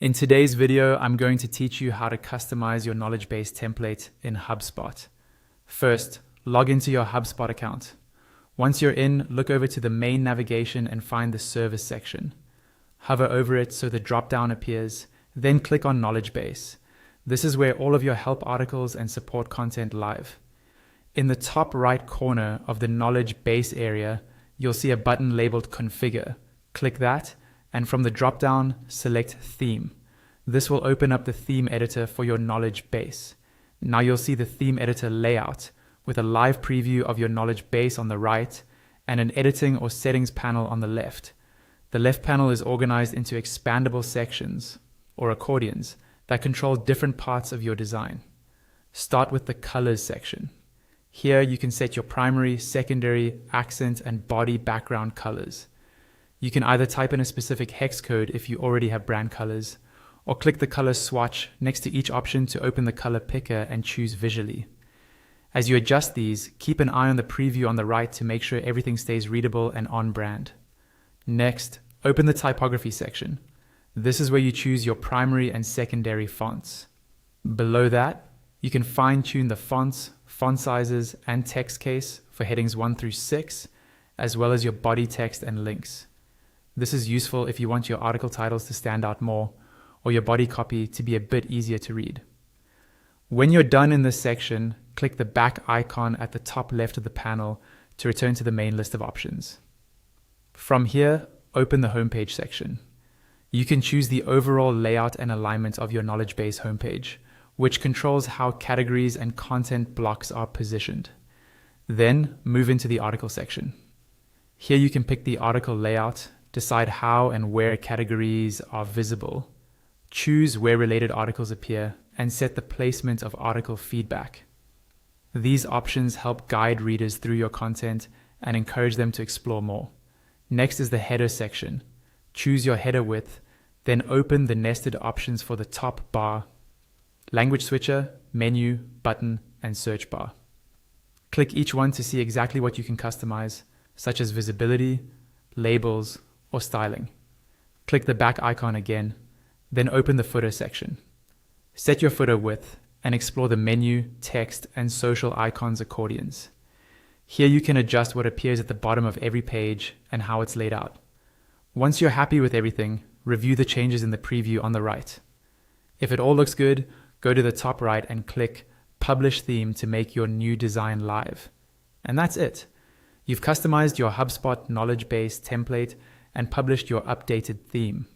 In today's video, I'm going to teach you how to customize your knowledge base template in HubSpot. First, log into your HubSpot account. Once you're in, look over to the main navigation and find the service section. Hover over it so the drop-down appears, then click on Knowledge Base. This is where all of your help articles and support content live. In the top right corner of the Knowledge Base area, you'll see a button labeled Configure. Click that, and from the drop-down, select Theme. This will open up the theme editor for your knowledge base. Now you'll see the theme editor layout with a live preview of your knowledge base on the right and an editing or settings panel on the left. The left panel is organized into expandable sections or accordions that control different parts of your design. Start with the colors section. Here you can set your primary, secondary, accent, and body background colors. You can either type in a specific hex code if you already have brand colors, or click the color swatch next to each option to open the color picker and choose visually. As you adjust these, keep an eye on the preview on the right to make sure everything stays readable and on brand. Next, open the typography section. This is where you choose your primary and secondary fonts. Below that, you can fine-tune the fonts, font sizes, and text case for headings 1 through 6, as well as your body text and links. This is useful if you want your article titles to stand out more, or your body copy to be a bit easier to read. When you're done in this section, click the back icon at the top left of the panel to return to the main list of options. From here, open the homepage section. You can choose the overall layout and alignment of your knowledge base homepage, which controls how categories and content blocks are positioned. Then move into the article section. Here you can pick the article layout, decide how and where categories are visible, choose where related articles appear, and set the placement of article feedback. These options help guide readers through your content and encourage them to explore more. Next is the header section. Choose your header width, then open the nested options for the top bar, language switcher, menu, button, and search bar. Click each one to see exactly what you can customize, such as visibility, labels, or styling. Click the back icon again, then open the footer section. Set your footer width and explore the menu, text, and social icons accordions. Here you can adjust what appears at the bottom of every page and how it's laid out. Once you're happy with everything, review the changes in the preview on the right. If it all looks good, go to the top right and click Publish Theme to make your new design live. And that's it. You've customized your HubSpot knowledge base template and published your updated theme.